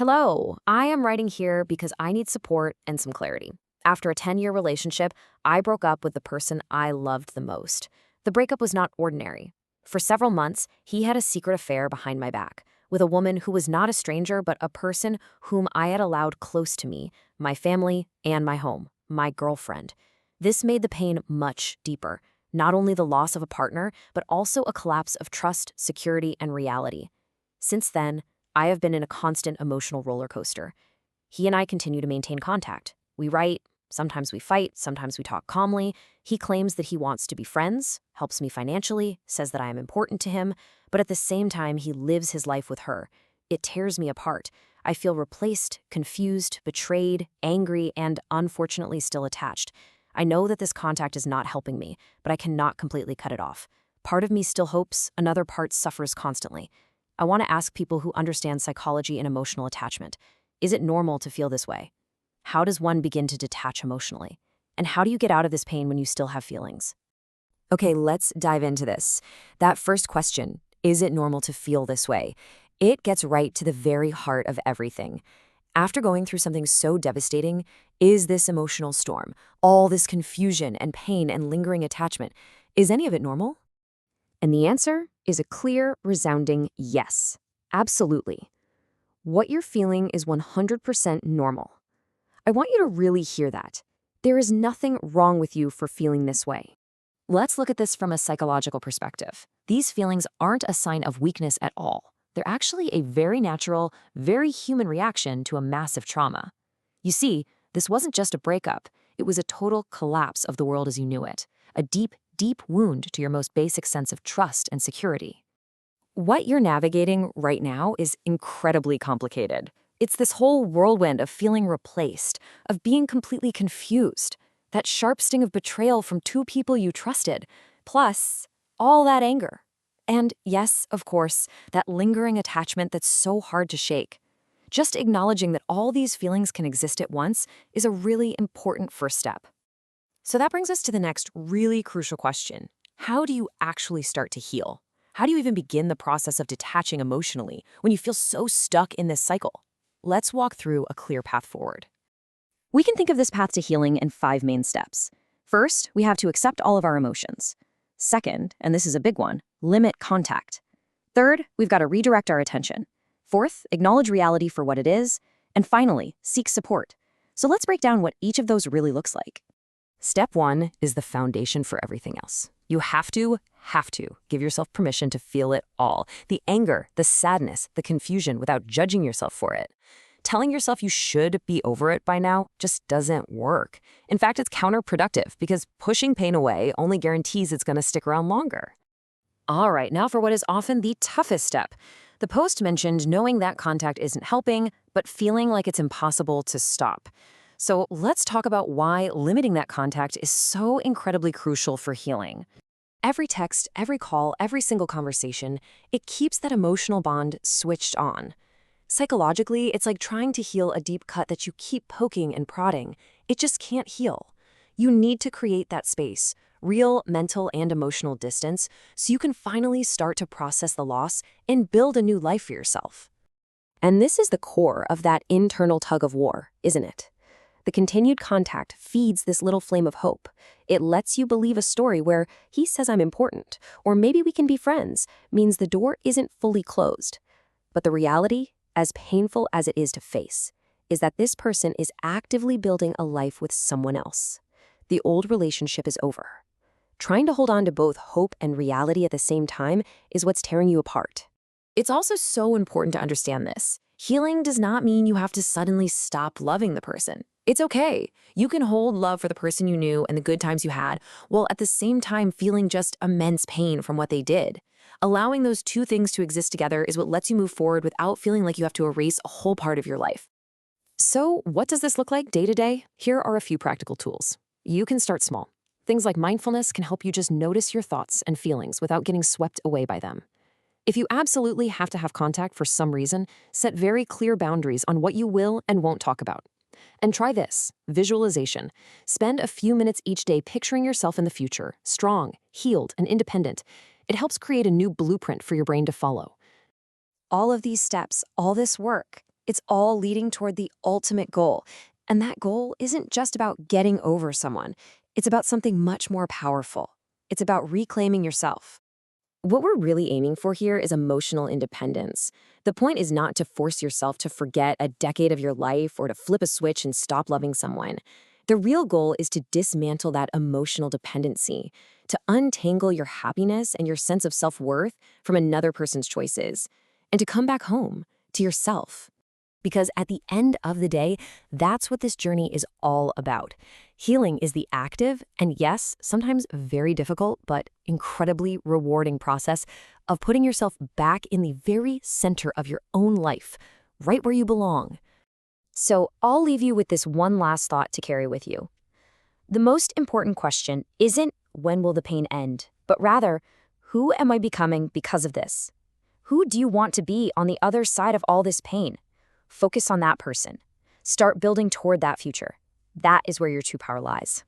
Hello, I am writing here because I need support and some clarity. After a 10-year relationship, I broke up with the person I loved the most. The breakup was not ordinary. For several months, he had a secret affair behind my back with a woman who was not a stranger but a person whom I had allowed close to me, my family, and my home, my girlfriend. This made the pain much deeper, not only the loss of a partner, but also a collapse of trust, security, and reality. Since then, I have been in a constant emotional roller coaster. He and I continue to maintain contact. We write, sometimes we fight, sometimes we talk calmly. He claims that he wants to be friends, helps me financially, says that I am important to him, but at the same time, he lives his life with her. It tears me apart. I feel replaced, confused, betrayed, angry, and unfortunately still attached. I know that this contact is not helping me, but I cannot completely cut it off. Part of me still hopes, another part suffers constantly. I want to ask people who understand psychology and emotional attachment. Is it normal to feel this way? How does one begin to detach emotionally? And how do you get out of this pain when you still have feelings? Okay, let's dive into this. That first question, is it normal to feel this way? It gets right to the very heart of everything. After going through something so devastating, is this emotional storm, all this confusion and pain and lingering attachment, is any of it normal? And the answer is a clear, resounding yes. Absolutely. What you're feeling is 100% normal. I want you to really hear that. There is nothing wrong with you for feeling this way. Let's look at this from a psychological perspective. These feelings aren't a sign of weakness at all. They're actually a very natural, very human reaction to a massive trauma. You see, this wasn't just a breakup. It was a total collapse of the world as you knew it. A deep, deep wound to your most basic sense of trust and security. What you're navigating right now is incredibly complicated. It's this whole whirlwind of feeling replaced, of being completely confused, that sharp sting of betrayal from two people you trusted, plus all that anger. And yes, of course, that lingering attachment that's so hard to shake. Just acknowledging that all these feelings can exist at once is a really important first step. So that brings us to the next really crucial question. How do you actually start to heal? How do you even begin the process of detaching emotionally when you feel so stuck in this cycle? Let's walk through a clear path forward. We can think of this path to healing in 5 main steps. First, we have to accept all of our emotions. Second, and this is a big one, limit contact. Third, we've got to redirect our attention. Fourth, acknowledge reality for what it is. And finally, seek support. So let's break down what each of those really looks like. Step 1 is the foundation for everything else. You have to give yourself permission to feel it all. The anger, the sadness, the confusion without judging yourself for it. Telling yourself you should be over it by now just doesn't work. In fact, it's counterproductive because pushing pain away only guarantees it's going to stick around longer. All right, now for what is often the toughest step. The post mentioned knowing that contact isn't helping, but feeling like it's impossible to stop. So let's talk about why limiting that contact is so incredibly crucial for healing. Every text, every call, every single conversation, it keeps that emotional bond switched on. Psychologically, it's like trying to heal a deep cut that you keep poking and prodding. It just can't heal. You need to create that space, real mental and emotional distance, so you can finally start to process the loss and build a new life for yourself. And this is the core of that internal tug of war, isn't it? The continued contact feeds this little flame of hope. It lets you believe a story where he says I'm important, or maybe we can be friends, means the door isn't fully closed. But the reality, as painful as it is to face, is that this person is actively building a life with someone else. The old relationship is over. Trying to hold on to both hope and reality at the same time is what's tearing you apart. It's also so important to understand this. Healing does not mean you have to suddenly stop loving the person. It's okay. You can hold love for the person you knew and the good times you had, while at the same time feeling just immense pain from what they did. Allowing those two things to exist together is what lets you move forward without feeling like you have to erase a whole part of your life. So, what does this look like day to day? Here are a few practical tools. You can start small. Things like mindfulness can help you just notice your thoughts and feelings without getting swept away by them. If you absolutely have to have contact for some reason, set very clear boundaries on what you will and won't talk about. And try this, visualization. Spend a few minutes each day picturing yourself in the future, strong, healed, and independent. It helps create a new blueprint for your brain to follow. All of these steps, all this work, It's all leading toward the ultimate goal. And that goal isn't just about getting over someone. It's about something much more powerful. It's about reclaiming yourself. What we're really aiming for here is emotional independence. The point is not to force yourself to forget a decade of your life or to flip a switch and stop loving someone. The real goal is to dismantle that emotional dependency, to untangle your happiness and your sense of self-worth from another person's choices, and to come back home to yourself. Because at the end of the day, that's what this journey is all about. Healing is the active and, yes, sometimes very difficult, but incredibly rewarding process of putting yourself back in the very center of your own life, right where you belong. So I'll leave you with this one last thought to carry with you. The most important question isn't when will the pain end, but rather, who am I becoming because of this? Who do you want to be on the other side of all this pain? Focus on that person. Start building toward that future. That is where your true power lies.